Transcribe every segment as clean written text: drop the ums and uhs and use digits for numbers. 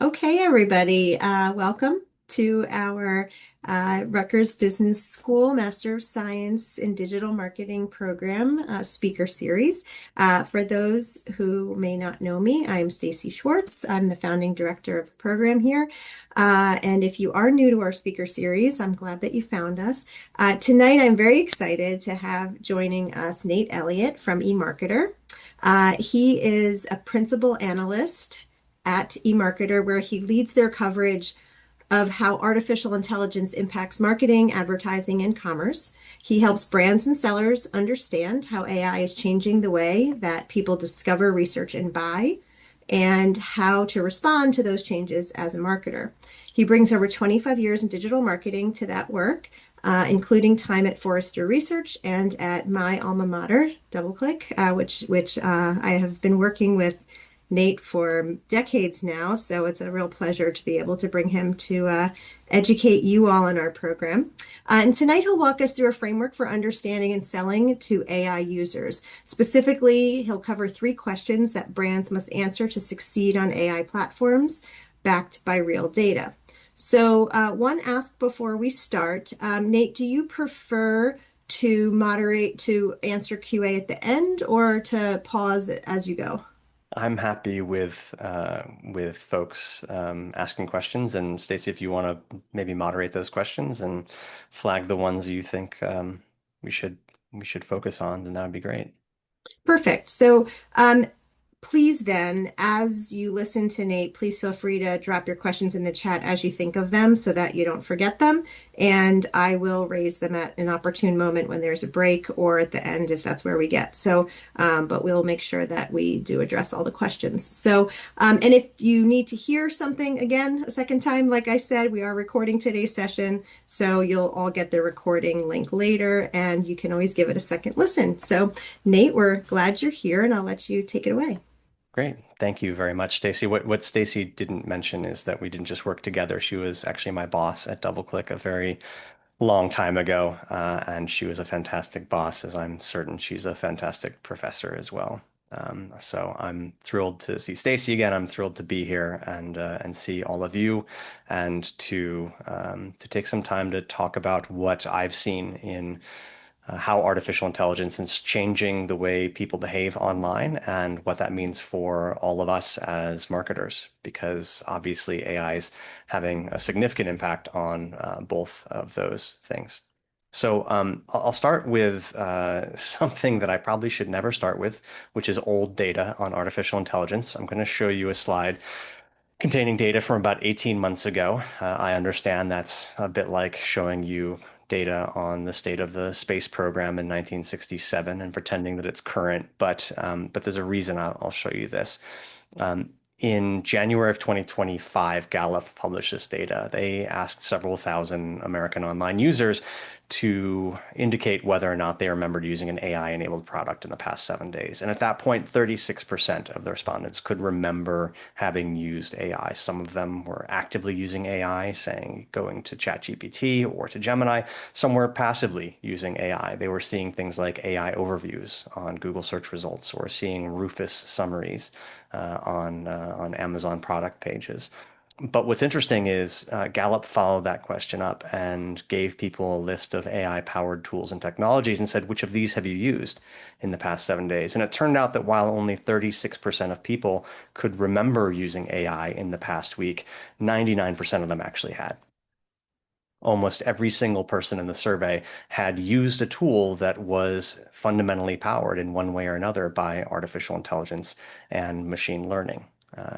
Okay, everybody, welcome to our Rutgers Business School Master of Science in Digital Marketing program speaker series. For those who may not know me, I'm Stacy Schwartz. I'm the founding director of the program here. And if you are new to our speaker series, I'm glad that you found us. Tonight, I'm very excited to have joining us Nate Elliott from eMarketer. He is a principal analyst at eMarketer, where he leads their coverage of how artificial intelligence impacts marketing, advertising, and commerce. He helps brands and sellers understand how AI is changing the way that people discover, research, and buy, and how to respond to those changes as a marketer. He brings over 25 years in digital marketing to that work, including time at Forrester Research and at my alma mater, DoubleClick, which I have been working with Nate for decades now, so it's a real pleasure to be able to bring him to educate you all in our program. And tonight he'll walk us through a framework for understanding and selling to AI users. Specifically, he'll cover three questions that brands must answer to succeed on AI platforms backed by real data. So one ask before we start, Nate, do you prefer to moderate to answer QA at the end or to pause it as you go? I'm happy with folks asking questions, and Stacey, if you want to maybe moderate those questions and flag the ones you think we should we should focus on, then that would be great. Perfect. So, please then, as you listen to Nate, please feel free to drop your questions in the chat as you think of them so that you don't forget them. And I will raise them at an opportune moment when there's a break or at the end if that's where we get. So, but we'll make sure that we do address all the questions. So, and if you need to hear something again a second time, like I said, we are recording today's session. So you'll all get the recording link later and you can always give it a second listen. So, Nate, we're glad you're here and I'll let you take it away. Great. Thank you very much, Stacey. What Stacey didn't mention is that we didn't just work together. She was actually my boss at DoubleClick a very long time ago, and she was a fantastic boss, as I'm certain she's a fantastic professor as well. So I'm thrilled to see Stacey again. I'm thrilled to be here and see all of you, and to take some time to talk about what I've seen in how artificial intelligence is changing the way people behave online and what that means for all of us as marketers, because obviously AI is having a significant impact on both of those things. So I'll start with something that I probably should never start with, which is old data on artificial intelligence. I'm going to show you a slide containing data from about 18 months ago. I understand that's a bit like showing you data on the state of the space program in 1967 and pretending that it's current, but there's a reason I'll show you this. In January of 2025, Gallup published this data. They asked several thousand American online users to indicate whether or not they remembered using an AI-enabled product in the past 7 days. And at that point, 36% of the respondents could remember having used AI. Some of them were actively using AI, saying going to ChatGPT or to Gemini. Some were passively using AI. They were seeing things like AI overviews on Google search results or seeing Rufus summaries on Amazon product pages. But what's interesting is Gallup followed that question up and gave people a list of AI-powered tools and technologies and said, which of these have you used in the past 7 days? And it turned out that while only 36% of people could remember using AI in the past week, 99% of them actually had. Almost every single person in the survey had used a tool that was fundamentally powered in one way or another by artificial intelligence and machine learning.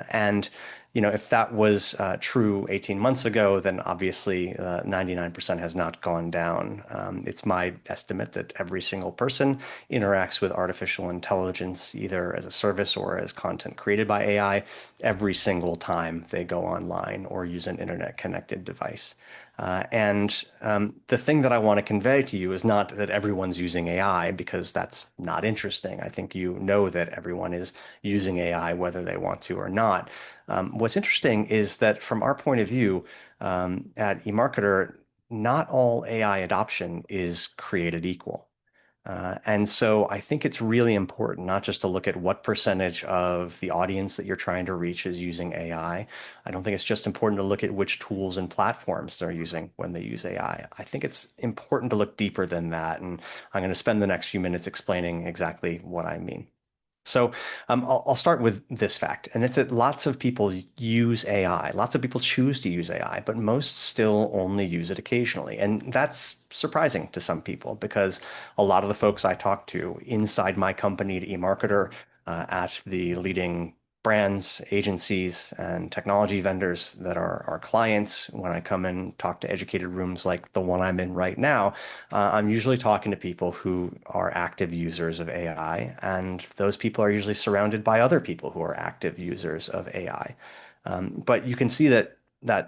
And if that was true 18 months ago, then obviously 99% has not gone down. It's my estimate that every single person interacts with artificial intelligence either as a service or as content created by AI every single time they go online or use an internet-connected device. And the thing that I want to convey to you is not that everyone's using AI, because that's not interesting. I think you know that everyone is using AI whether they want to or not. What's interesting is that from our point of view at eMarketer, not all AI adoption is created equal. And so I think it's really important not just to look at what percentage of the audience that you're trying to reach is using AI. I don't think it's just important to look at which tools and platforms they're using when they use AI. I think it's important to look deeper than that. And I'm going to spend the next few minutes explaining exactly what I mean. So I'll start with this fact, and it's that lots of people use AI. Lots of people choose to use AI, but most still only use it occasionally. And that's surprising to some people because a lot of the folks I talk to inside my company at eMarketer, at the leading brands, agencies, and technology vendors that are our clients, when I come and talk to educated rooms like the one I'm in right now, I'm usually talking to people who are active users of AI, and those people are usually surrounded by other people who are active users of AI. But you can see that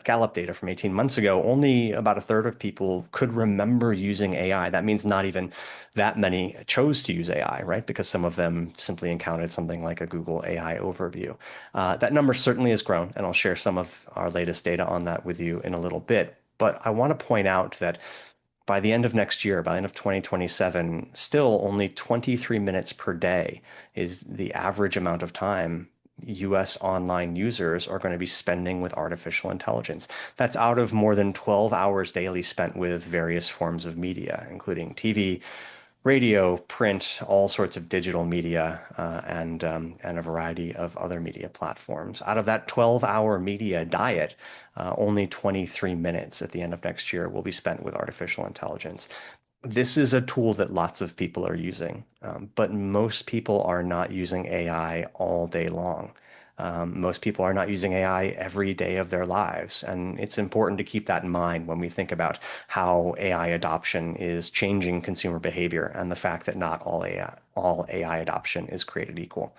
Gallup data from 18 months ago, only about a third of people could remember using AI. That means not even that many chose to use AI, right? Because some of them simply encountered something like a Google AI overview. That number certainly has grown, and I'll share some of our latest data on that with you in a little bit. But I want to point out that by the end of next year, by the end of 2027, still only 23 minutes per day is the average amount of time US online users are going to be spending with artificial intelligence. That's out of more than 12 hours daily spent with various forms of media, including TV, radio, print, all sorts of digital media, and a variety of other media platforms. Out of that 12-hour media diet, only 23 minutes at the end of next year will be spent with artificial intelligence. This is a tool that lots of people are using, but most people are not using AI all day long. Most people are not using AI every day of their lives. And it's important to keep that in mind when we think about how AI adoption is changing consumer behavior and the fact that not all AI adoption is created equal.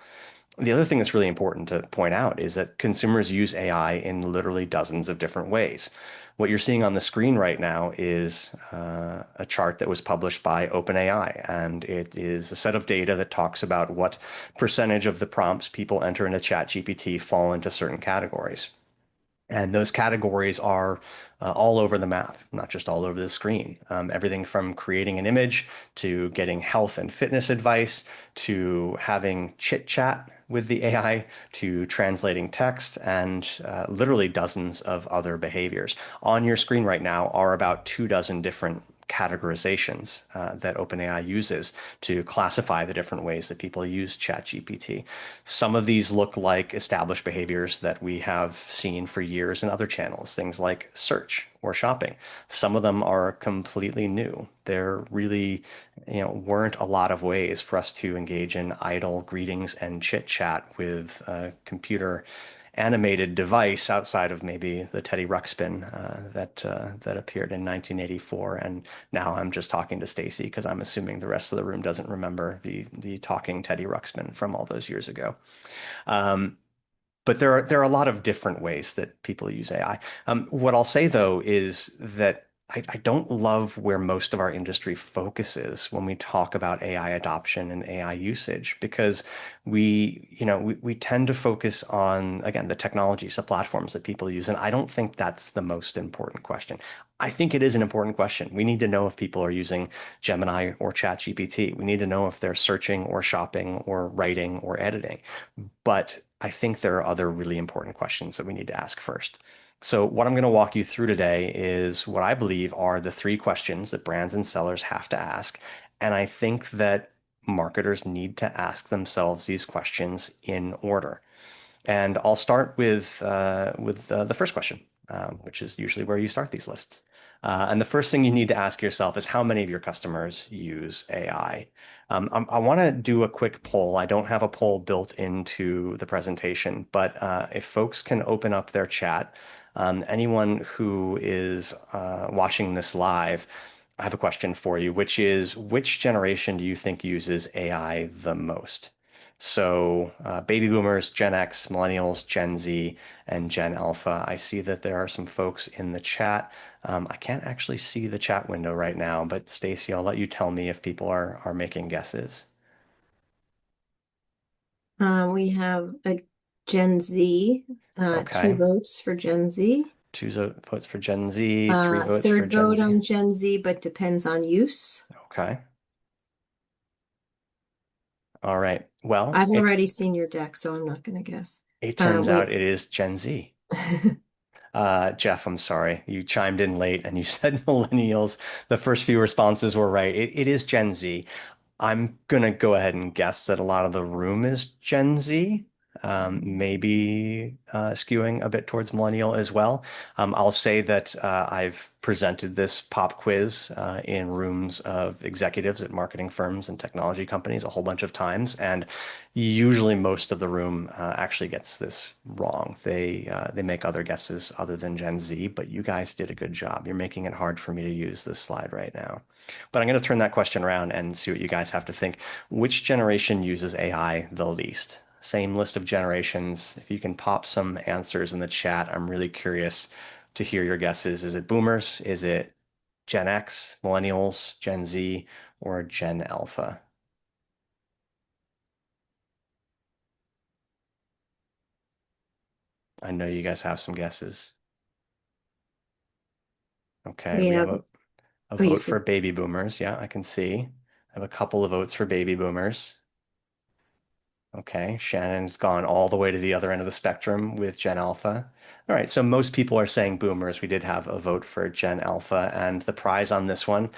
The other thing that's really important to point out is that consumers use AI in literally dozens of different ways. What you're seeing on the screen right now is a chart that was published by OpenAI, and it is a set of data that talks about what percentage of the prompts people enter into ChatGPT fall into certain categories. And those categories are all over the map, not just all over the screen. Everything from creating an image to getting health and fitness advice to having chit chat with the AI to translating text and literally dozens of other behaviors. On your screen right now are about 24 different categorizations that OpenAI uses to classify the different ways that people use ChatGPT. Some of these look like established behaviors that we have seen for years in other channels, things like search or shopping. Some of them are completely new. There really, weren't a lot of ways for us to engage in idle greetings and chit chat with a computer animated device outside of maybe the Teddy Ruxpin that appeared in 1984. And now I'm just talking to Stacy because I'm assuming the rest of the room doesn't remember the talking Teddy Ruxpin from all those years ago. Um, but there are a lot of different ways that people use AI. What I'll say though is that I don't love where most of our industry focuses when we talk about AI adoption and AI usage because we tend to focus on, again, the technologies, the platforms that people use, and I don't think that's the most important question. I think it is an important question. We need to know if people are using Gemini or ChatGPT. We need to know if they're searching or shopping or writing or editing. But I think there are other really important questions that we need to ask first. So what I'm going to walk you through today is what I believe are the three questions that brands and sellers have to ask. And I think that marketers need to ask themselves these questions in order. And I'll start with the first question, which is usually where you start these lists. And the first thing you need to ask yourself is how many of your customers use AI? I want to do a quick poll. I don't have a poll built into the presentation, but if folks can open up their chat, anyone who is watching this live, I have a question for you, which is which generation do you think uses AI the most? So, baby boomers, Gen X, millennials, Gen Z, and Gen Alpha. I see that there are some folks in the chat. I can't actually see the chat window right now, but Stacy, I'll let you tell me if people are making guesses. We have a Gen Z, two Okay. votes for Gen Z. Votes for Gen Z, three votes for Third Gen vote Z. on Gen Z, but depends on use. Okay. All right. Well, I've already seen your deck, so I'm not going to guess. it turns out Wait. it is Gen Z. Jeff, I'm sorry. You chimed in late and you said millennials. The first few responses were right. It is Gen Z. I'm gonna go ahead and guess that a lot of the room is Gen Z, maybe skewing a bit towards millennial as well. I'll say that I've presented this pop quiz in rooms of executives at marketing firms and technology companies a whole bunch of times, and usually most of the room actually gets this wrong. They make other guesses other than Gen Z, but you guys did a good job. You're making it hard for me to use this slide right now. But I'm going to turn that question around and see what you guys have to think. Which generation uses AI the least? Same list of generations. If you can pop some answers in the chat, I'm really curious to hear your guesses. Is it boomers? Is it Gen X, millennials, Gen Z, or Gen Alpha? I know you guys have some guesses. Okay, We we have have, a oh, you vote said, for baby boomers. Yeah, I can see. I have a couple of votes for baby boomers. Okay, Shannon's gone all the way to the other end of the spectrum with Gen Alpha. All right, so most people are saying boomers. We did have a vote for Gen Alpha, and the prize on this one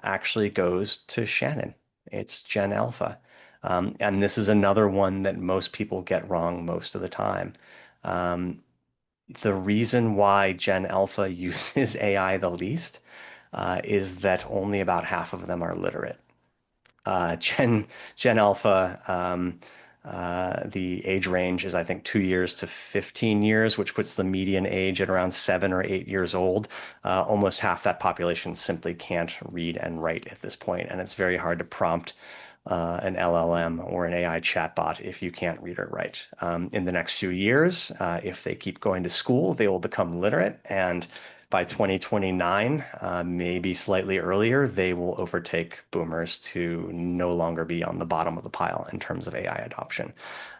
actually goes to Shannon. It's Gen Alpha. And this is another one that most people get wrong most of the time. Um, the reason why Gen Alpha uses AI the least is that only about half of them are literate. Gen Alpha, the age range is, I think, 2 years to 15 years, which puts the median age at around 7 or 8 years old. Almost half that population simply can't read and write at this point, and it's very hard to prompt an LLM or an AI chatbot if you can't read or write. In the next few years, if they keep going to school, they will become literate, and by 2029, maybe slightly earlier, they will overtake boomers to no longer be on the bottom of the pile in terms of AI adoption.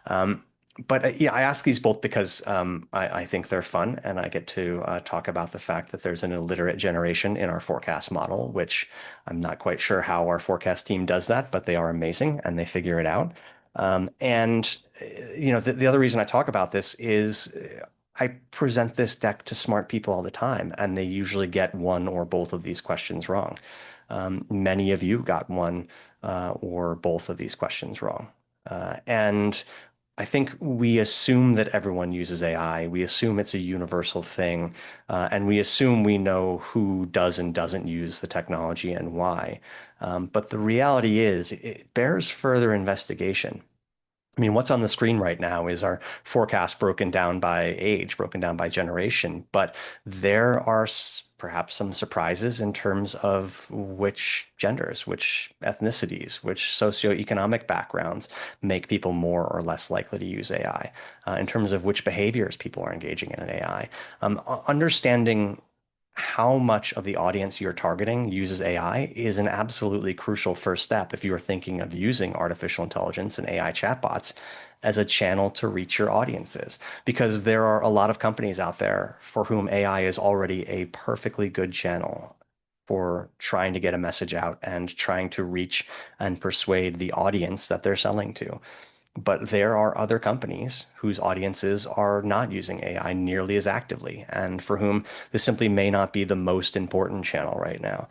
Um, but yeah, I ask these both because I think they're fun, and I get to talk about the fact that there's an illiterate generation in our forecast model, which I'm not quite sure how our forecast team does that, but they are amazing and they figure it out. And the other reason I talk about this is I present this deck to smart people all the time, and they usually get one or both of these questions wrong. Many of you got one or both of these questions wrong. And I think we assume that everyone uses AI. We assume it's a universal thing, and we assume we know who does and doesn't use the technology and why. But the reality is, it bears further investigation. I mean, what's on the screen right now is our forecast broken down by age, broken down by generation, but there are perhaps some surprises in terms of which genders, which ethnicities, which socioeconomic backgrounds make people more or less likely to use AI, in terms of which behaviors people are engaging in an AI. Understanding how much of the audience you're targeting uses AI is an absolutely crucial first step if you are thinking of using artificial intelligence and AI chatbots as a channel to reach your audiences. Because there are a lot of companies out there for whom AI is already a perfectly good channel for trying to get a message out and trying to reach and persuade the audience that they're selling to. But there are other companies whose audiences are not using AI nearly as actively, and for whom this simply may not be the most important channel right now.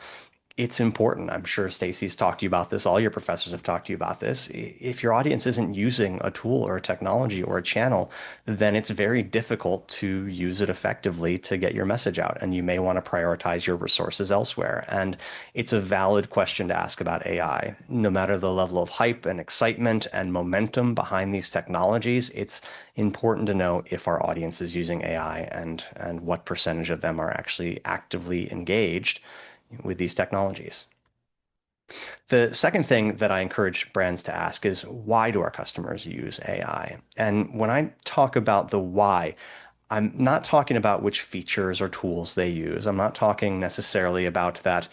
It's important. I'm sure Stacy's talked to you about this. All your professors have talked to you about this. If your audience isn't using a tool or a technology or a channel, then it's very difficult to use it effectively to get your message out. And you may want to prioritize your resources elsewhere. And it's a valid question to ask about AI. No matter the level of hype and excitement and momentum behind these technologies, it's important to know if our audience is using AI and what percentage of them are actually actively engaged with these technologies. The second thing that I encourage brands to ask is, why do our customers use AI? And when I talk about the why, I'm not talking about which features or tools they use. I'm not talking necessarily about that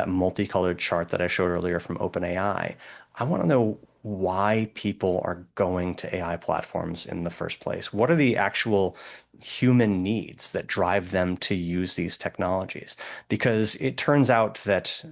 multicolored chart that I showed earlier from OpenAI. I want to know why people are going to AI platforms in the first place. What are the actual human needs that drive them to use these technologies? Because it turns out that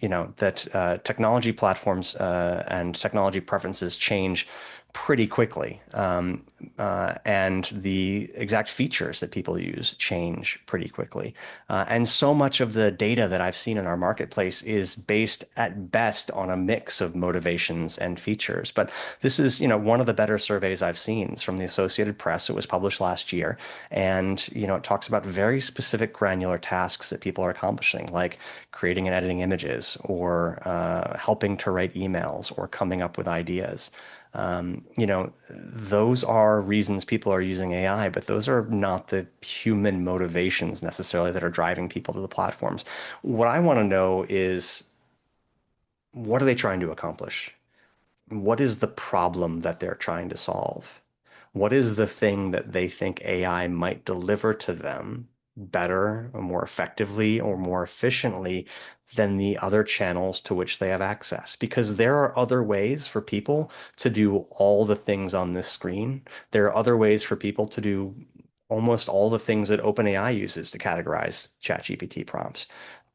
that technology platforms and technology preferences change pretty quickly. And the exact features that people use change pretty quickly. And so much of the data that I've seen in our marketplace is based at best on a mix of motivations and features. But this is, one of the better surveys I've seen. It's from the Associated Press. It was published last year. And, it talks about very specific granular tasks that people are accomplishing, like creating and editing images or helping to write emails or coming up with ideas. Those are reasons people are using AI, but those are not the human motivations necessarily that are driving people to the platforms. What I want to know is, what are they trying to accomplish? What is the problem that they're trying to solve? What is the thing that they think AI might deliver to them better or more effectively or more efficiently than the other channels to which they have access? Because there are other ways for people to do all the things on this screen. There are other ways for people to do almost all the things that OpenAI uses to categorize ChatGPT prompts.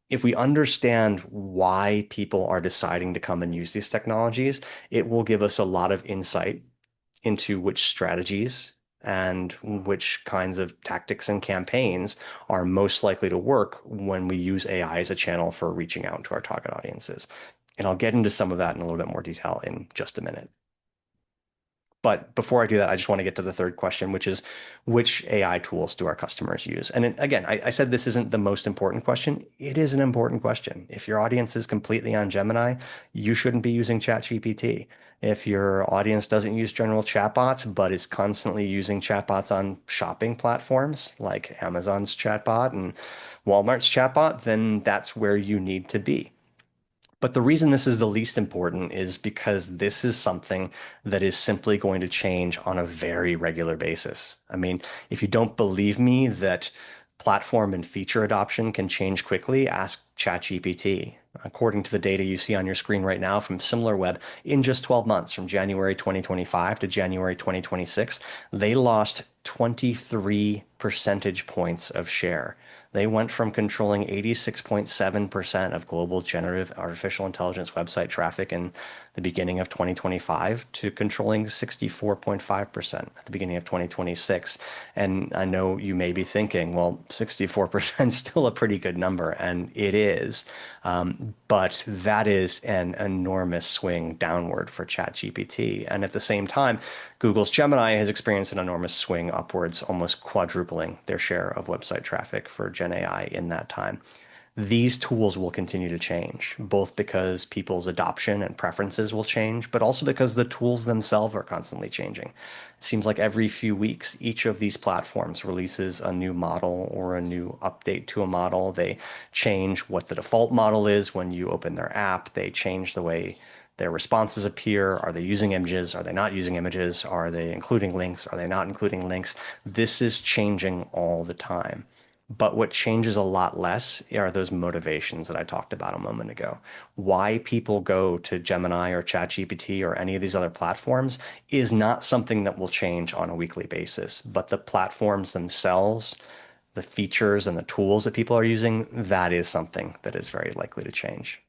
If we understand why people are deciding to come and use these technologies, it will give us a lot of insight into which strategies and which kinds of tactics and campaigns are most likely to work when we use AI as a channel for reaching out to our target audiences. And I'll get into some of that in a little bit more detail in just a minute. But before I do that, I just want to get to the third question, which is, which AI tools do our customers use? And again, I said this isn't the most important question. It is an important question. If your audience is completely on Gemini, you shouldn't be using ChatGPT. If your audience doesn't use general chatbots, but is constantly using chatbots on shopping platforms like Amazon's chatbot and Walmart's chatbot, then that's where you need to be. But the reason this is the least important is because this is something that is simply going to change on a very regular basis. I mean, if you don't believe me that platform and feature adoption can change quickly, ask ChatGPT. According to the data you see on your screen right now from SimilarWeb, in just 12 months, from January 2025 to January 2026, they lost 23 percentage points of share. They went from controlling 86.7% of global generative artificial intelligence website traffic in the beginning of 2025 to controlling 64.5% at the beginning of 2026. And I know you may be thinking, well, 64% is still a pretty good number, and it is. But that is an enormous swing downward for ChatGPT. And at the same time, Google's Gemini has experienced an enormous swing upwards, almost quadrupling their share of website traffic for Gen AI in that time. These tools will continue to change, both because people's adoption and preferences will change, but also because the tools themselves are constantly changing. It seems like every few weeks, each of these platforms releases a new model or a new update to a model. They change what the default model is when you open their app. They change the way their responses appear. Are they using images? Are they not using images? Are they including links? Are they not including links? This is changing all the time. But what changes a lot less are those motivations that I talked about a moment ago. Why people go to Gemini or ChatGPT or any of these other platforms is not something that will change on a weekly basis, but the platforms themselves, the features and the tools that people are using, that is something that is very likely to change.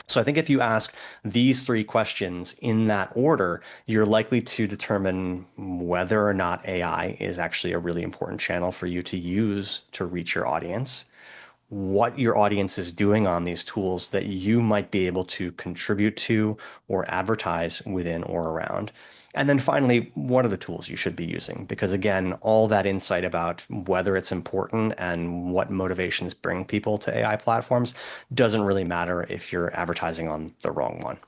So I think if you ask these three questions in that order, you're likely to determine whether or not AI is actually a really important channel for you to use to reach your audience, what your audience is doing on these tools that you might be able to contribute to or advertise within or around. And then finally, what are the tools you should be using? Because again, all that insight about whether it's important and what motivations bring people to AI platforms doesn't really matter if you're advertising on the wrong one.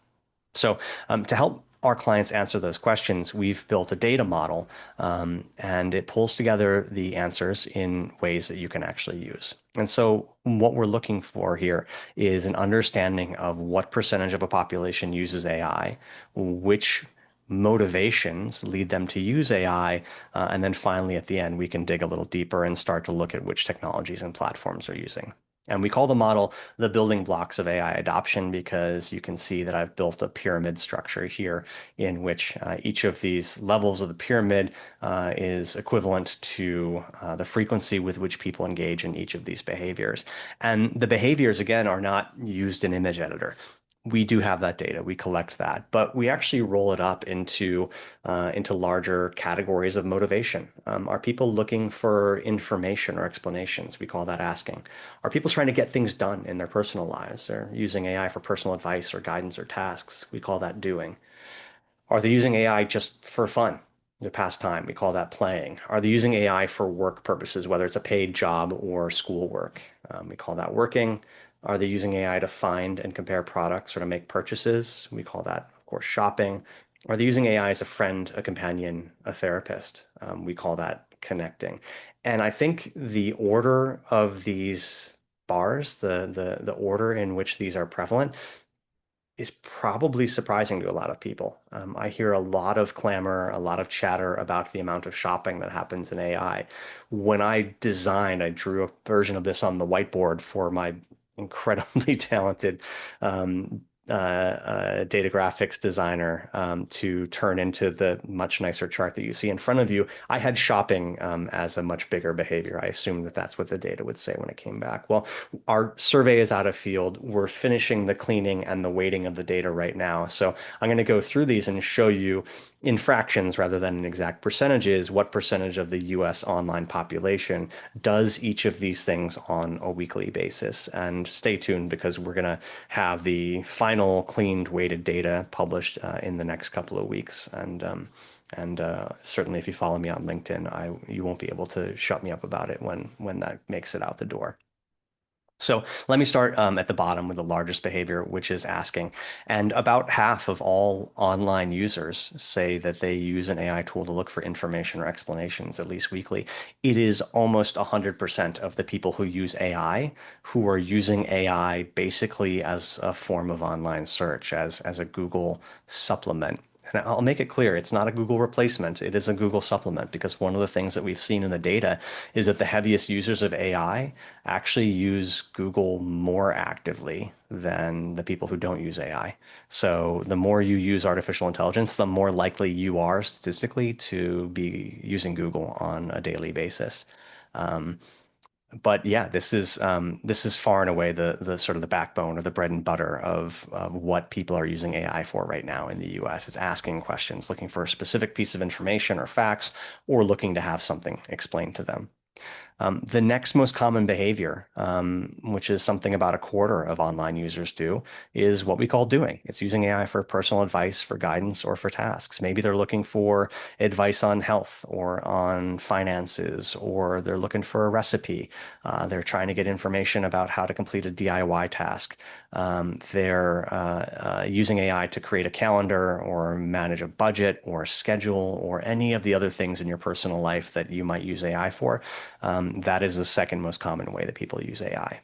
So to help our clients answer those questions, we've built a data model, and it pulls together the answers in ways that you can actually use. And so what we're looking for here is an understanding of what percentage of a population uses AI, which motivations lead them to use AI, and then finally at the end, we can dig a little deeper and start to look at which technologies and platforms are using. And we call the model the building blocks of AI adoption because you can see that I've built a pyramid structure here in which each of these levels of the pyramid is equivalent to the frequency with which people engage in each of these behaviors. And the behaviors, again, are not used in image editor. We do have that data. We collect that, but we actually roll it up into larger categories of motivation. Are people looking for information or explanations? We call that asking. Are people trying to get things done in their personal lives? They're using AI for personal advice or guidance or tasks. We call that doing. Are they using AI just for fun, to pass time? We call that playing. Are they using AI for work purposes, whether it's a paid job or schoolwork? We call that working. Are they using AI to find and compare products or to make purchases? We call that, of course, shopping. Are they using AI as a friend, a companion, a therapist? We call that connecting. And I think the order of these bars, the order in which these are prevalent, is probably surprising to a lot of people. I hear a lot of clamor, a lot of chatter about the amount of shopping that happens in AI. When I drew a version of this on the whiteboard for my incredibly talented data graphics designer to turn into the much nicer chart that you see in front of you. I had shopping as a much bigger behavior. I assumed that that's what the data would say when it came back. Well, our survey is out of field. We're finishing the cleaning and the weighting of the data right now. So I'm going to go through these and show you in fractions rather than in exact percentages, what percentage of the US online population does each of these things on a weekly basis. And stay tuned because we're going to have the final cleaned weighted data published in the next couple of weeks. And certainly if you follow me on LinkedIn, you won't be able to shut me up about it when that makes it out the door. So let me start at the bottom with the largest behavior, which is asking. And about half of all online users say that they use an AI tool to look for information or explanations, at least weekly. It is almost 100% of the people who use AI who are using AI basically as a form of online search, as a Google supplement. And I'll make it clear, it's not a Google replacement. It is a Google supplement because one of the things that we've seen in the data is that the heaviest users of AI actually use Google more actively than the people who don't use AI. So the more you use artificial intelligence, the more likely you are statistically to be using Google on a daily basis. Um, but yeah, this is far and away the sort of the backbone or the bread and butter of what people are using AI for right now in the US. It's asking questions, looking for a specific piece of information or facts, or looking to have something explained to them. The next most common behavior, which is something about a quarter of online users do, is what we call doing. It's using AI for personal advice, for guidance, or for tasks. Maybe they're looking for advice on health or on finances, or they're looking for a recipe. They're trying to get information about how to complete a DIY task. They're using AI to create a calendar or manage a budget or a schedule or any of the other things in your personal life that you might use AI for. That is the second most common way that people use AI.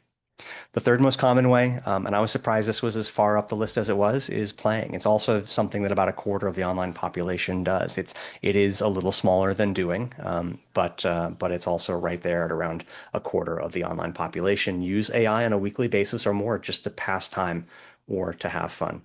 The third most common way, and I was surprised this was as far up the list as it was, is playing. It's also something that about a quarter of the online population does. It is a little smaller than doing, but it's also right there at around a quarter of the online population use AI on a weekly basis or more just to pass time or to have fun.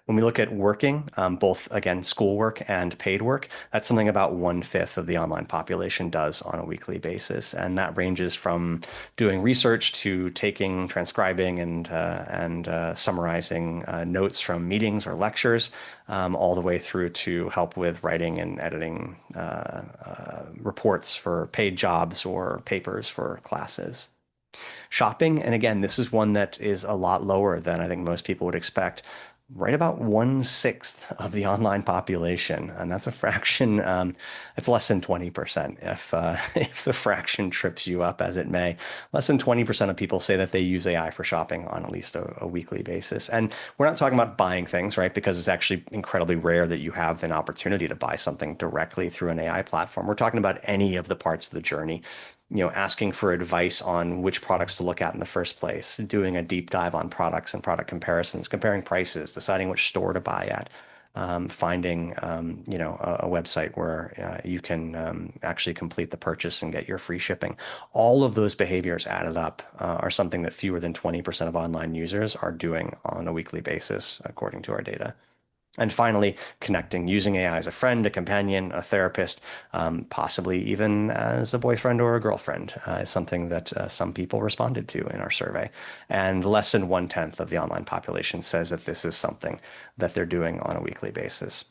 When we look at working, both again, schoolwork and paid work, that's something about 1/5 of the online population does on a weekly basis. And that ranges from doing research to taking, transcribing, and summarizing notes from meetings or lectures, all the way through to help with writing and editing reports for paid jobs or papers for classes. Shopping, and again, this is one that is a lot lower than I think most people would expect. Right about 1/6 of the online population, and that's a fraction. It's less than 20%. If if the fraction trips you up as it may, less than 20% of people say that they use AI for shopping on at least a weekly basis. And we're not talking about buying things, right? Because it's actually incredibly rare that you have an opportunity to buy something directly through an AI platform. We're talking about any of the parts of the journey, asking for advice on which products to look at in the first place, doing a deep dive on products and product comparisons, comparing prices, deciding which store to buy at, finding a website where you can actually complete the purchase and get your free shipping. All of those behaviors added up are something that fewer than 20% of online users are doing on a weekly basis, according to our data. And finally, connecting, using AI as a friend, a companion, a therapist, possibly even as a boyfriend or a girlfriend, is something that some people responded to in our survey. And less than 1/10 of the online population says that this is something that they're doing on a weekly basis.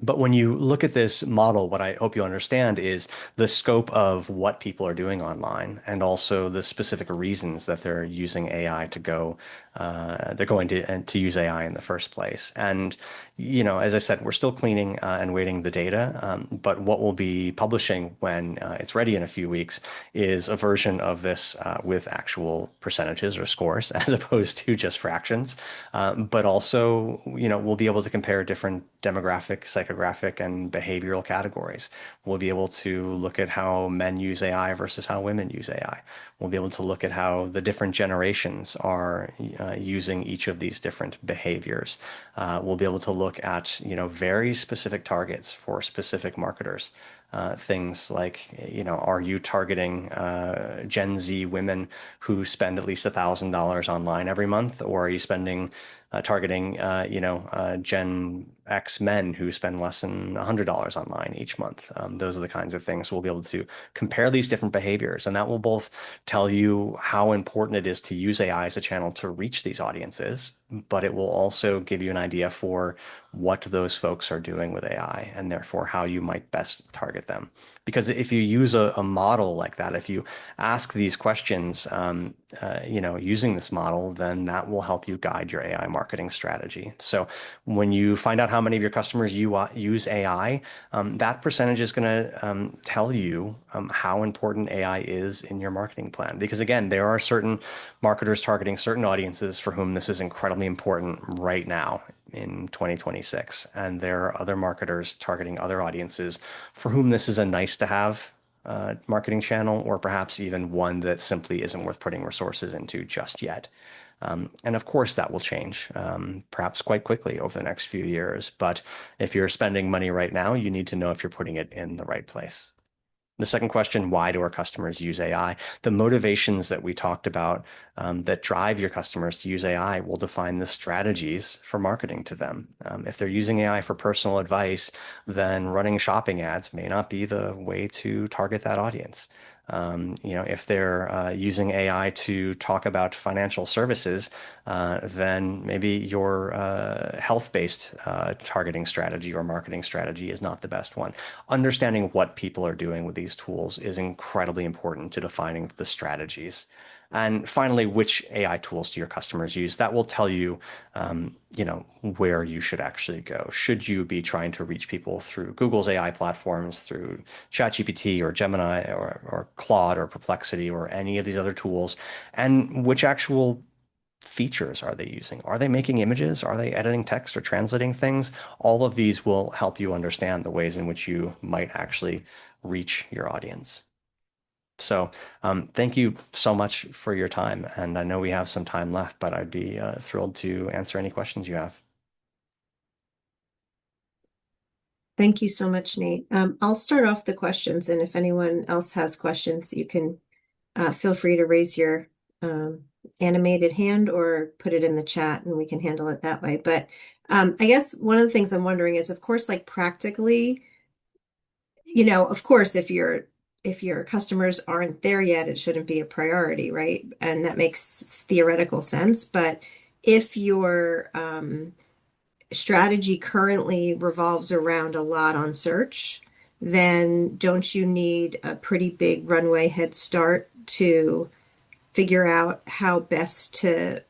But when you look at this model, what I hope you understand is the scope of what people are doing online and also the specific reasons that they're using AI to go, they're going to, and to use AI in the first place. And, as I said, we're still cleaning and weighting the data, but what we'll be publishing when it's ready in a few weeks is a version of this with actual percentages or scores as opposed to just fractions. But also, we'll be able to compare different demographic, psychographic, and behavioral categories. We'll be able to look at how men use AI versus how women use AI. We'll be able to look at how the different generations are using each of these different behaviors. We'll be able to look at, very specific targets for specific marketers. Things like, are you targeting Gen Z women who spend at least $1,000 online every month, or are you targeting, Gen X men who spend less than $100 online each month? Those are the kinds of things we'll be able to compare these different behaviors, and that will both tell you how important it is to use AI as a channel to reach these audiences, but it will also give you an idea for what those folks are doing with AI and therefore how you might best target them. Because if you use a model like that, if you ask these questions, using this model, then that will help you guide your AI marketing strategy. So when you find out how many of your customers use AI, that percentage is going to tell you how important AI is in your marketing plan. Because again, there are certain marketers targeting certain audiences for whom this is incredibly important right now in 2026. And there are other marketers targeting other audiences for whom this is a nice to have marketing channel, or perhaps even one that simply isn't worth putting resources into just yet. And of course, that will change, perhaps quite quickly over the next few years. But if you're spending money right now, you need to know if you're putting it in the right place. The second question, why do our customers use AI? The motivations that we talked about that drive your customers to use AI will define the strategies for marketing to them. If they're using AI for personal advice, then running shopping ads may not be the way to target that audience. If they're using AI to talk about financial services, then maybe your health-based targeting strategy or marketing strategy is not the best one. Understanding what people are doing with these tools is incredibly important to defining the strategies. And finally, which AI tools do your customers use? That will tell you, where you should actually go. Should you be trying to reach people through Google's AI platforms, through ChatGPT or Gemini or Claude or Perplexity or any of these other tools? And which actual features are they using? Are they making images? Are they editing text or translating things? All of these will help you understand the ways in which you might actually reach your audience. So thank you so much for your time. And I know we have some time left, but I'd be thrilled to answer any questions you have. Thank you so much, Nate. I'll start off the questions, and if anyone else has questions, you can feel free to raise your animated hand or put it in the chat, and we can handle it that way. But I guess one of the things I'm wondering is, of course, like practically, of course, if your customers aren't there yet, it shouldn't be a priority, right? And that makes theoretical sense. But if your strategy currently revolves around a lot on search, then don't you need a pretty big runway head start to figure out how best to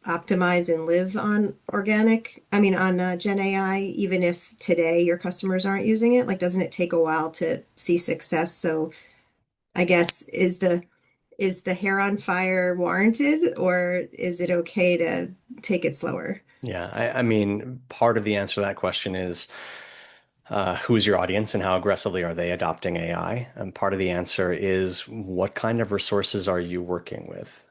optimize and live on on Gen AI, even if today your customers aren't using it? Like, doesn't it take a while to see success? So I guess is the hair on fire warranted, or is it okay to take it slower? Yeah, I mean, part of the answer to that question is who's your audience and how aggressively are they adopting AI? And part of the answer is what kind of resources are you working with?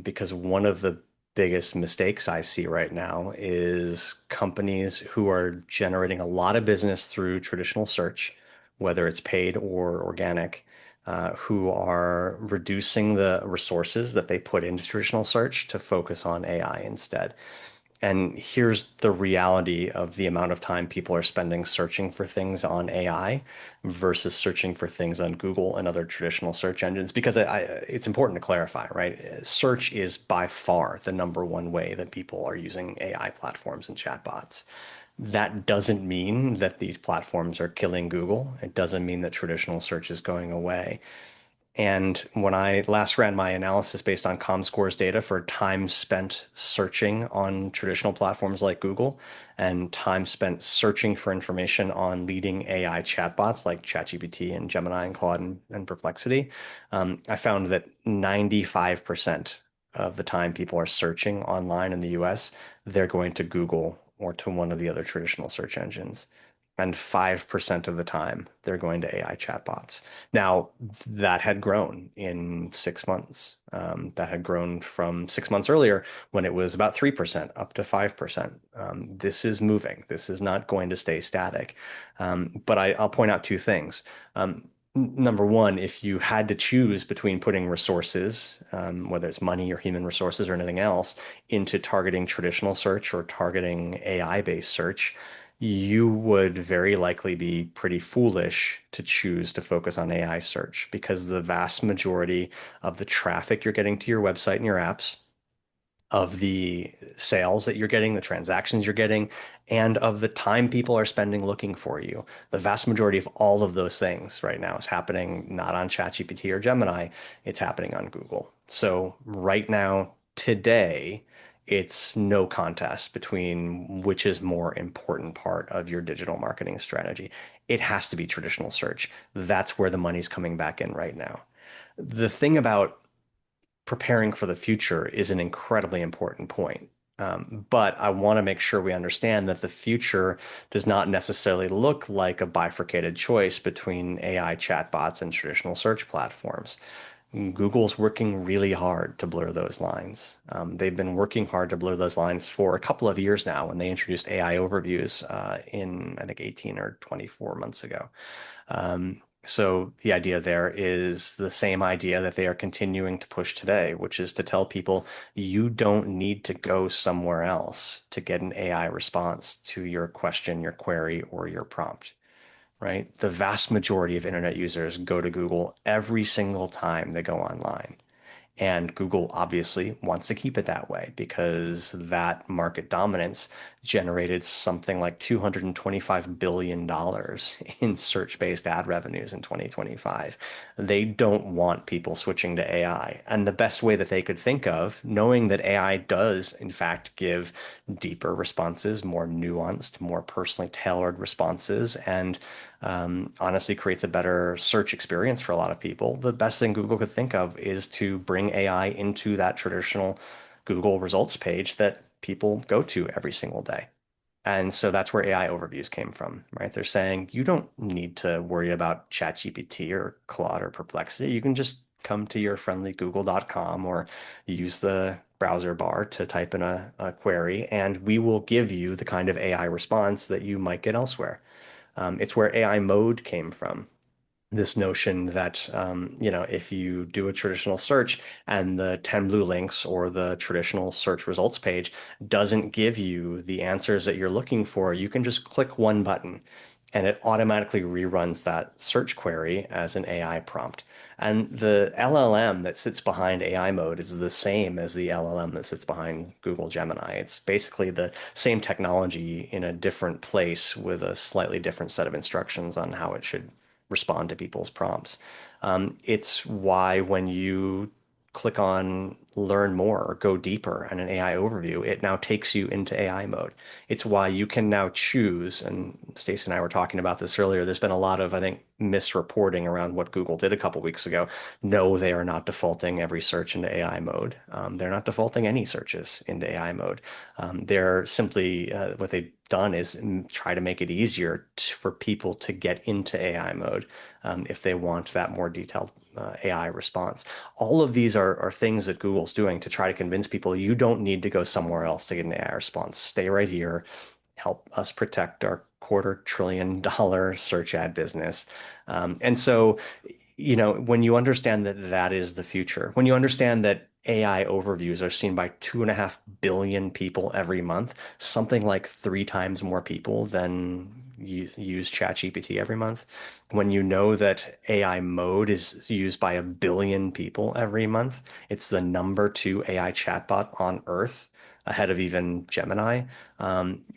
Because one of the biggest mistakes I see right now is companies who are generating a lot of business through traditional search, whether it's paid or organic, who are reducing the resources that they put into traditional search to focus on AI instead. And here's the reality of the amount of time people are spending searching for things on AI versus searching for things on Google and other traditional search engines. Because it's important to clarify, right? Search is by far the number one way that people are using AI platforms and chatbots. That doesn't mean that these platforms are killing Google. It doesn't mean that traditional search is going away. And when I last ran my analysis based on ComScore's data for time spent searching on traditional platforms like Google and time spent searching for information on leading AI chatbots like ChatGPT and Gemini and Claude and Perplexity, I found that 95% of the time people are searching online in the US, they're going to Google or to one of the other traditional search engines. And 5% of the time, they're going to AI chatbots. Now, that had grown in 6 months. That had grown from 6 months earlier when it was about 3% up to 5%. This is moving. This is not going to stay static. But I'll point out two things. Number one, if you had to choose between putting resources, whether it's money or human resources or anything else, into targeting traditional search or targeting AI-based search, you would very likely be pretty foolish to choose to focus on AI search because the vast majority of the traffic you're getting to your website and your apps, of the sales that you're getting, the transactions you're getting, and of the time people are spending looking for you. The vast majority of all of those things right now is happening not on ChatGPT or Gemini, it's happening on Google. So right now, today, it's no contest between which is more important part of your digital marketing strategy. It has to be traditional search. That's where the money's coming back in right now. The thing about preparing for the future is an incredibly important point. But I want to make sure we understand that the future does not necessarily look like a bifurcated choice between AI chatbots and traditional search platforms. Google's working really hard to blur those lines. They've been working hard to blur those lines for a couple of years now when they introduced AI overviews in, I think, 18 or 24 months ago. So the idea there is the same idea that they are continuing to push today, which is to tell people you don't need to go somewhere else to get an AI response to your question, your query, or your prompt, right? The vast majority of internet users go to Google every single time they go online. And Google obviously wants to keep it that way because that market dominance generated something like $225 billion in search-based ad revenues in 2025. They don't want people switching to AI. And the best way that they could think of, knowing that AI does, in fact, give deeper responses, more nuanced, more personally tailored responses, and honestly creates a better search experience for a lot of people. The best thing Google could think of is to bring AI into that traditional Google results page that people go to every single day. And so that's where AI overviews came from, right? They're saying you don't need to worry about ChatGPT or Claude or Perplexity. You can just come to your friendly google.com or use the browser bar to type in a query, and we will give you the kind of AI response that you might get elsewhere. It's where AI mode came from. This notion that, if you do a traditional search and the 10 blue links or the traditional search results page doesn't give you the answers that you're looking for, you can just click one button and it automatically reruns that search query as an AI prompt. And the LLM that sits behind AI mode is the same as the LLM that sits behind Google Gemini. It's basically the same technology in a different place with a slightly different set of instructions on how it should respond to people's prompts. It's why when you click on learn more or go deeper in an AI overview, it now takes you into AI mode. It's why you can now choose, and Stacey and I were talking about this earlier, there's been a lot of, I think, misreporting around what Google did a couple weeks ago. No, they are not defaulting every search into AI mode. They're not defaulting any searches into AI mode. They're simply, what they've done is try to make it easier for people to get into AI mode if they want that more detailed AI response. All of these are things that Google Google's doing to try to convince people you don't need to go somewhere else to get an AI response. Stay right here, help us protect our $250 billion search ad business. And so, when you understand that that is the future, when you understand that AI overviews are seen by 2.5 billion people every month, something like 3 times more people than use ChatGPT every month. When you know that AI mode is used by 1 billion people every month, it's the number 2 AI chatbot on Earth, ahead of even Gemini.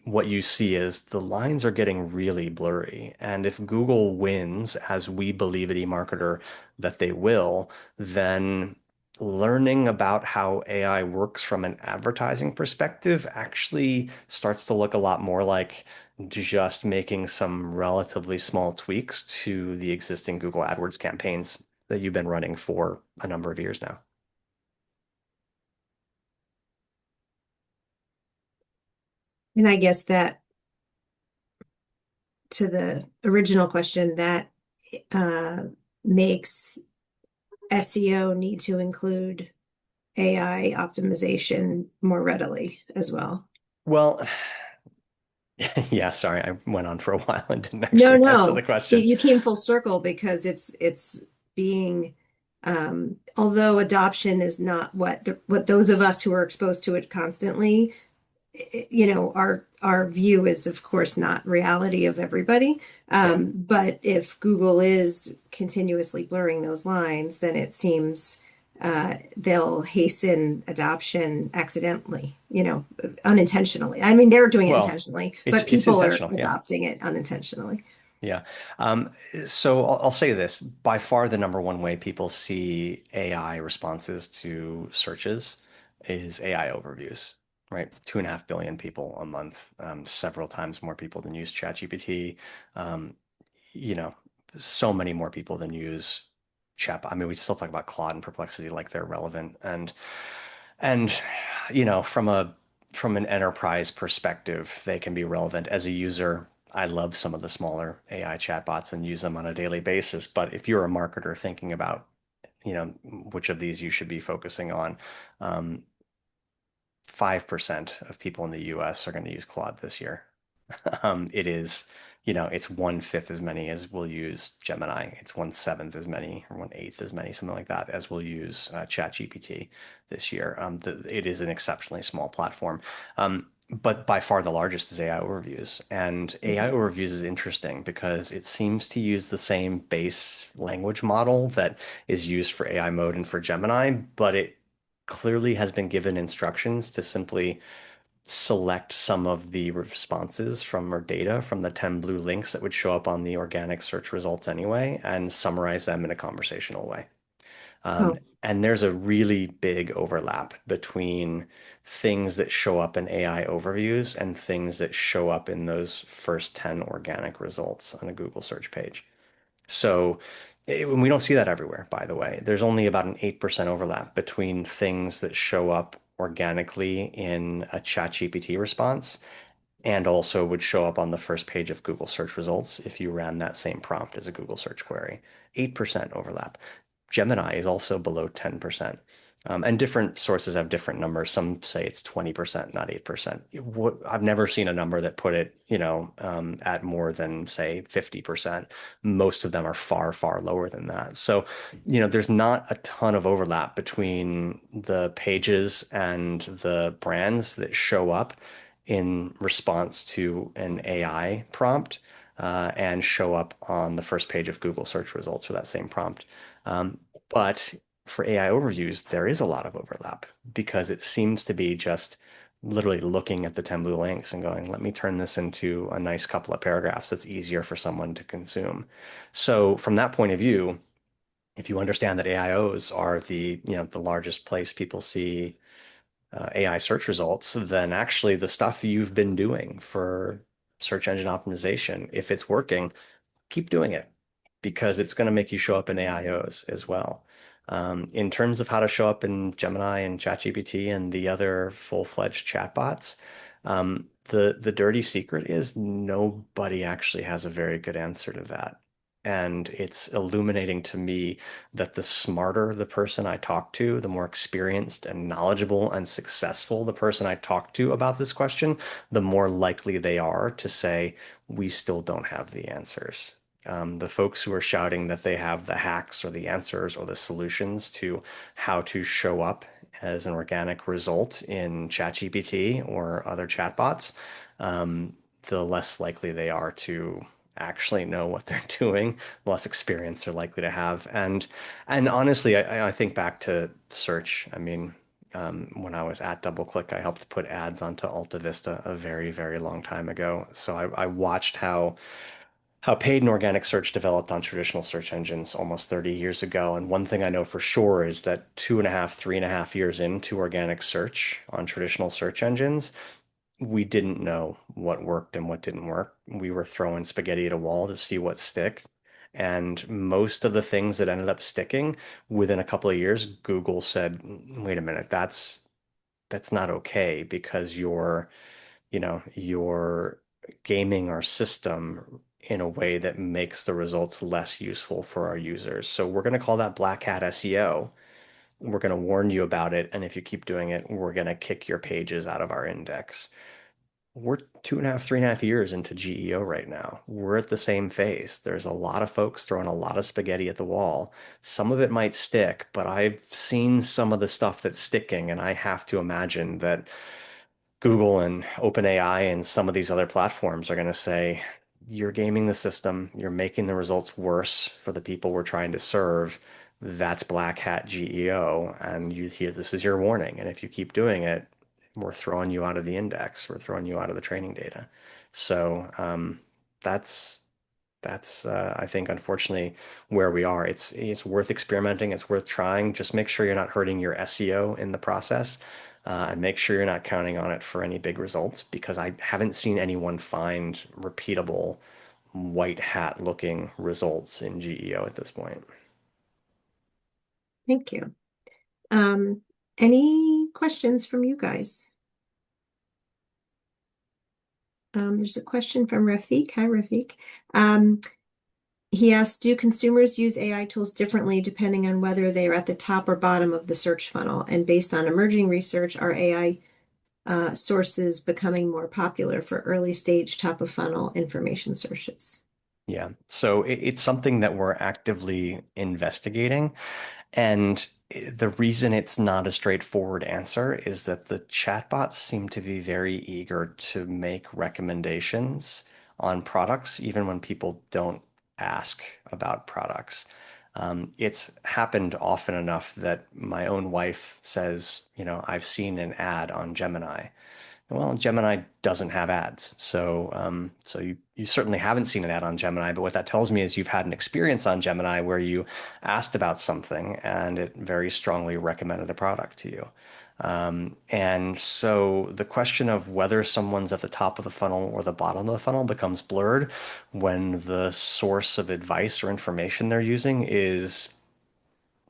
What you see is the lines are getting really blurry. And if Google wins, as we believe at eMarketer that they will, then learning about how AI works from an advertising perspective actually starts to look a lot more like just making some relatively small tweaks to the existing Google AdWords campaigns that you've been running for a number of years now. And I guess that to the original question, that uh, makes SEO need to include AI optimization more readily as well. Well, yeah, sorry, I went on for a while and didn't No, actually answer the no, question. you came full circle because it's being although adoption is not what those of us who are exposed to it constantly, our view is of course not reality of everybody. Yeah. But if Google is continuously blurring those lines, then it seems they'll hasten adoption accidentally, unintentionally. I mean, they're doing it Well, intentionally, it's but it's people are intentional. Yeah. adopting it unintentionally. Yeah. Um, so I'll say this, by far the number one way people see AI responses to searches is AI overviews, right? 2.5 billion people a month, several times more people than use ChatGPT. Um, you know, so many more people than use Chat. I mean, we still talk about Claude and Perplexity like they're relevant. And from an enterprise perspective, they can be relevant. As a user, I love some of the smaller AI chatbots and use them on a daily basis. But if you're a marketer thinking about, which of these you should be focusing on, um, 5% of people in the US are going to use Claude this year. It is, it's 1/5 as many as will use Gemini. It's 1/7 as many or 1/8 as many, something like that, as will use ChatGPT this year. It is an exceptionally small platform. But by far the largest is AI overviews. And AI Mhm. overviews is interesting because it seems to use the same base language model that is used for AI mode and for Gemini, but it clearly has been given instructions to simply select some of the responses from our data from the 10 blue links that would show up on the organic search results anyway and summarize them in a conversational way. Oh, And there's a really big overlap between things that show up in AI overviews and things that show up in those first 10 organic results on a Google search page. So we don't see that everywhere, by the way. There's only about an 8% overlap between things that show up organically in a ChatGPT response and also would show up on the first page of Google search results if you ran that same prompt as a Google search query. 8% overlap. Gemini is also below 10%. And different sources have different numbers. Some say it's 20%, not 8%. I've never seen a number that put it, at more than, say, 50%. Most of them are far, far lower than that. So, there's not a ton of overlap between the pages and the brands that show up in response to an AI prompt and show up on the first page of Google search results for that same prompt. But for AI overviews, there is a lot of overlap because it seems to be just literally looking at the 10 blue links and going, let me turn this into a nice couple of paragraphs that's easier for someone to consume. So from that point of view, if you understand that AIOs are the largest place people see AI search results, then actually the stuff you've been doing for search engine optimization, if it's working, keep doing it because it's going to make you show up in AIOs as well. In terms of how to show up in Gemini and ChatGPT and the other full-fledged chatbots, the dirty secret is nobody actually has a very good answer to that. And it's illuminating to me that the smarter the person I talk to, the more experienced and knowledgeable and successful the person I talk to about this question, the more likely they are to say, we still don't have the answers. The folks who are shouting that they have the hacks or the answers or the solutions to how to show up as an organic result in ChatGPT or other chatbots, the less likely they are to actually know what they're doing, the less experience they're likely to have. And honestly, I think back to search. I mean, when I was at DoubleClick, I helped put ads onto Alta Vista a very, very long time ago. So I watched how paid and organic search developed on traditional search engines almost 30 years ago. And one thing I know for sure is that 2.5, 3.5 years into organic search on traditional search engines, we didn't know what worked and what didn't work. We were throwing spaghetti at a wall to see what sticks. And most of the things that ended up sticking within a couple of years, Google said, wait a minute, that's not okay because you're gaming our system in a way that makes the results less useful for our users. So we're going to call that black hat SEO. We're going to warn you about it. And if you keep doing it, we're going to kick your pages out of our index. We're 2.5, 3.5 years into GEO right now. We're at the same phase. There's a lot of folks throwing a lot of spaghetti at the wall. Some of it might stick, but I've seen some of the stuff that's sticking, and I have to imagine that Google and OpenAI and some of these other platforms are going to say, you're gaming the system, you're making the results worse for the people we're trying to serve. That's black hat GEO, and you hear this is your warning. And if you keep doing it, we're throwing you out of the index, we're throwing you out of the training data. So that's I think, unfortunately, where we are. It's worth experimenting. It's worth trying. Just make sure you're not hurting your SEO in the process, and make sure you're not counting on it for any big results because I haven't seen anyone find repeatable white hat looking results in GEO at this point. Thank you. Um, any questions from you guys? There's a question from Rafiq. Hi, Rafiq. Um, he asked, do consumers use AI tools differently depending on whether they are at the top or bottom of the search funnel? And based on emerging research, are AI sources becoming more popular for early stage top of funnel information searches? Yeah. So it's something that we're actively investigating. And the reason it's not a straightforward answer is that the chatbots seem to be very eager to make recommendations on products, even when people don't ask about products. It's happened often enough that my own wife says, I've seen an ad on Gemini. Well, Gemini doesn't have ads, so you certainly haven't seen an ad on Gemini. But what that tells me is you've had an experience on Gemini where you asked about something and it very strongly recommended the product to you. And so the question of whether someone's at the top of the funnel or the bottom of the funnel becomes blurred when the source of advice or information they're using is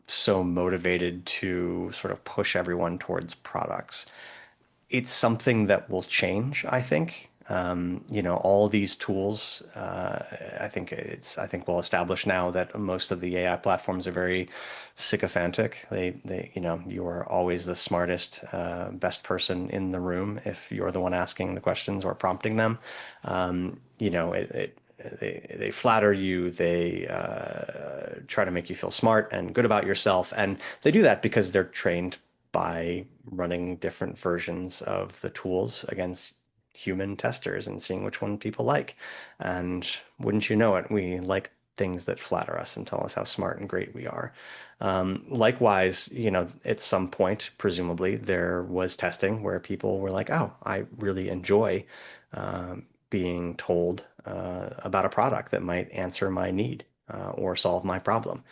so motivated to sort of push everyone towards products. It's something that will change, I think. All these tools, I think well established now that most of the AI platforms are very sycophantic. You are always the smartest, best person in the room if you're the one asking the questions or prompting them. They flatter you, they try to make you feel smart and good about yourself, and they do that because they're trained by running different versions of the tools against human testers and seeing which one people like. And wouldn't you know it, we like things that flatter us and tell us how smart and great we are. Likewise, at some point, presumably, there was testing where people were like, oh, I really enjoy being told about a product that might answer my need or solve my problem.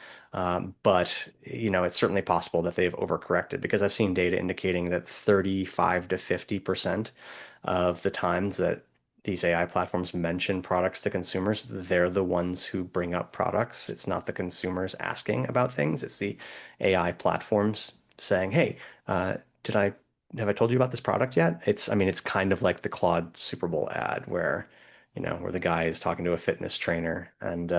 But it's certainly possible that they've overcorrected because I've seen data indicating that 35 to 50% of the times that these AI platforms mention products to consumers, they're the ones who bring up products. It's not the consumers asking about things. It's the AI platforms saying, "Hey, did I have I told you about this product yet?" I mean, it's kind of like the Claude Super Bowl ad where the guy is talking to a fitness trainer and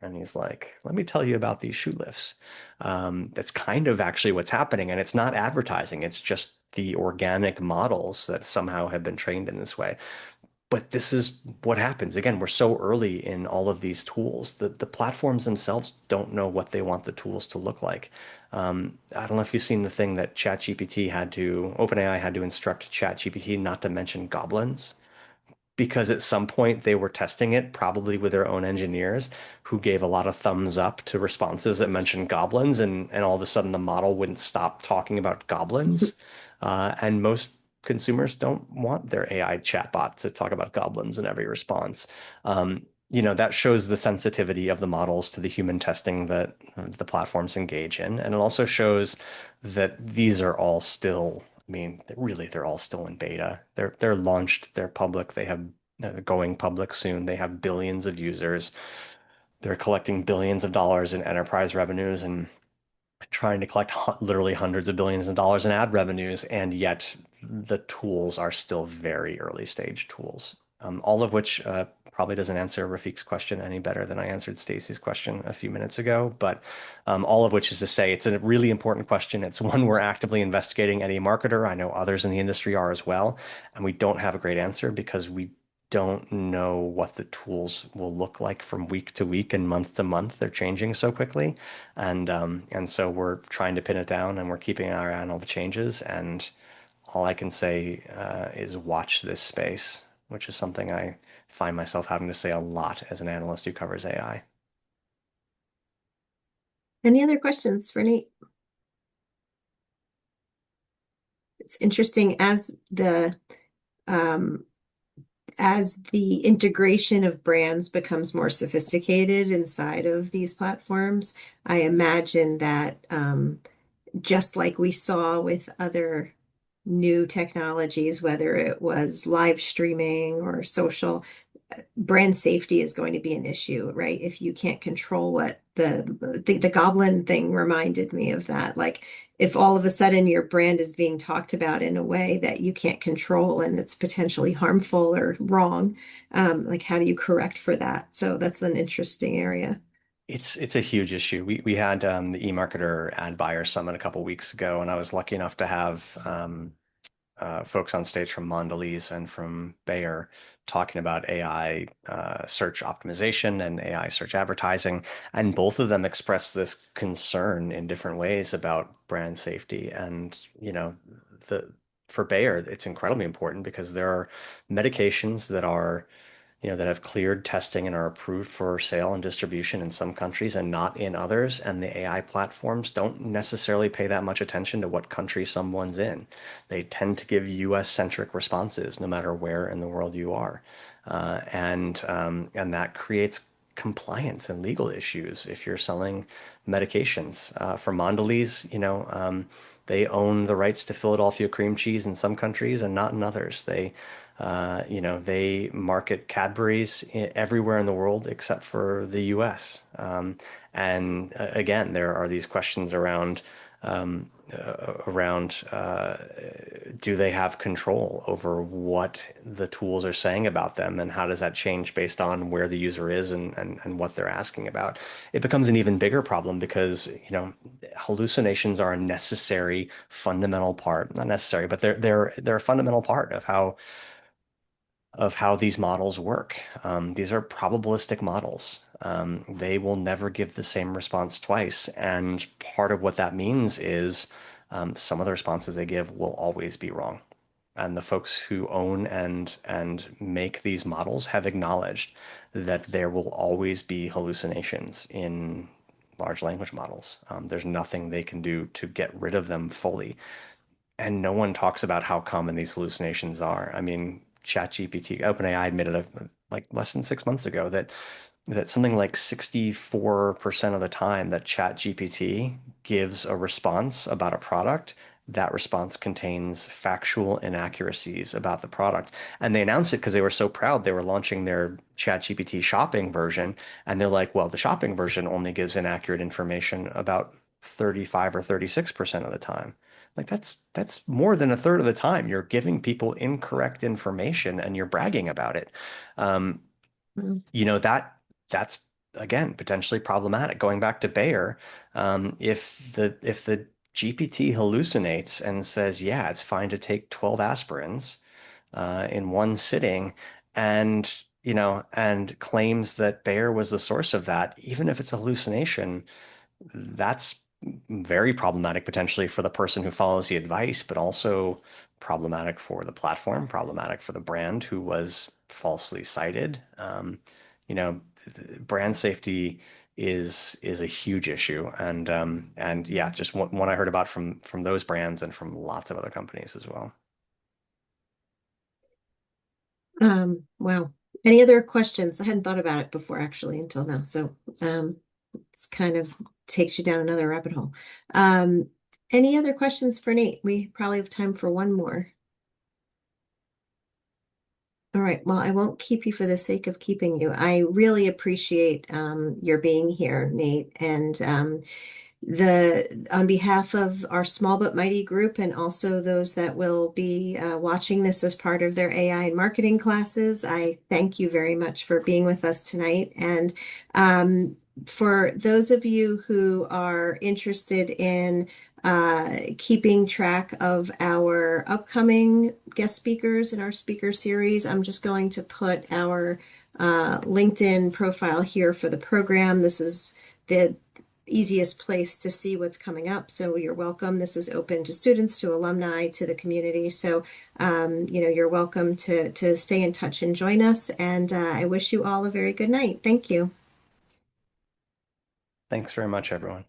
And he's like, let me tell you about these shoe lifts. That's kind of actually what's happening. And it's not advertising, it's just the organic models that somehow have been trained in this way. But this is what happens. Again, we're so early in all of these tools that the platforms themselves don't know what they want the tools to look like. I don't know if you've seen the thing that OpenAI had to instruct ChatGPT not to mention goblins because at some point they were testing it, probably with their own engineers, who gave a lot of thumbs up to responses that mentioned goblins, and all of a sudden the model wouldn't stop talking about goblins. And most consumers don't want their AI chatbot to talk about goblins in every response. That shows the sensitivity of the models to the human testing that the platforms engage in. And it also shows that these are all still, I mean, really, they're all still in beta. They're launched, they're public, they're going public soon. They have billions of users. They're collecting billions of dollars in enterprise revenues and trying to collect literally hundreds of billions of dollars in ad revenues, and yet the tools are still very early stage tools. All of which probably doesn't answer Rafiq's question any better than I answered Stacy's question a few minutes ago, but all of which is to say it's a really important question. It's one we're actively investigating at eMarketer. I know others in the industry are as well, and we don't have a great answer because we don't know what the tools will look like from week to week and month to month. They're changing so quickly. And so we're trying to pin it down and we're keeping an eye on all the changes. And all I can say is watch this space, which is something I find myself having to say a lot as an analyst who covers AI. Any other questions for Nate? It's interesting um, as the integration of brands becomes more sophisticated inside of these platforms. I imagine that just like we saw with other new technologies, whether it was live streaming or social, brand safety is going to be an issue, right? If you can't control what the goblin thing reminded me of that. Like if all of a sudden your brand is being talked about in a way that you can't control and it's potentially harmful or wrong, like how do you correct for that? So that's an interesting area. It's a huge issue. We had the eMarketer Ad Buyer Summit a couple weeks ago, and I was lucky enough to have folks on stage from Mondelez and from Bayer talking about AI search optimization and AI search advertising. And both of them expressed this concern in different ways about brand safety. And, the for Bayer, it's incredibly important because there are medications that have cleared testing and are approved for sale and distribution in some countries and not in others. And the AI platforms don't necessarily pay that much attention to what country someone's in. They tend to give US centric responses no matter where in the world you are. And that creates compliance and legal issues if you're selling medications. For Mondelez, they own the rights to Philadelphia cream cheese in some countries and not in others. They market Cadbury's everywhere in the world except for the US. And again, there are these questions around do they have control over what the tools are saying about them, and how does that change based on where the user is and what they're asking about? It becomes an even bigger problem because, hallucinations are a necessary, fundamental part, not necessary, but they're a fundamental part of how these models work. These are probabilistic models. They will never give the same response twice. And part of what that means is some of the responses they give will always be wrong. And the folks who own and make these models have acknowledged that there will always be hallucinations in large language models. There's nothing they can do to get rid of them fully. And no one talks about how common these hallucinations are. I mean, ChatGPT, OpenAI admitted like less than 6 months ago that something like 64% of the time that ChatGPT gives a response about a product, that response contains factual inaccuracies about the product. And they announced it because they were so proud. They were launching their ChatGPT shopping version, and they're like, well, the shopping version only gives inaccurate information about 35 or 36% of the time. Like that's more than a third of the time. You're giving people incorrect information and you're bragging about it. Um, Mm. you know that that's again, potentially problematic. Going back to Bayer, if the GPT hallucinates and says, "Yeah, it's fine to take 12 aspirins in one sitting," and and claims that Bayer was the source of that, even if it's a hallucination, that's very problematic potentially for the person who follows the advice, but also problematic for the platform, problematic for the brand who was falsely cited. You know, brand safety is a huge issue, and yeah, just one I heard about from those brands and from lots of other companies as well. Wow. Any other questions? I hadn't thought about it before actually until now. So it's kind of takes you down another rabbit hole. Um, any other questions for Nate? We probably have time for one more. All right. Well, I won't keep you for the sake of keeping you. I really appreciate your being here, Nate, and the on behalf of our small but mighty group and also those that will be watching this as part of their AI and marketing classes, I thank you very much for being with us tonight. And for those of you who are interested in keeping track of our upcoming guest speakers in our speaker series, I'm just going to put our LinkedIn profile here for the program. This is the easiest place to see what's coming up. So you're welcome. This is open to students, to alumni, to the community. So, you're welcome to stay in touch and join us. And I wish you all a very good night. Thank you. Thanks very much, everyone.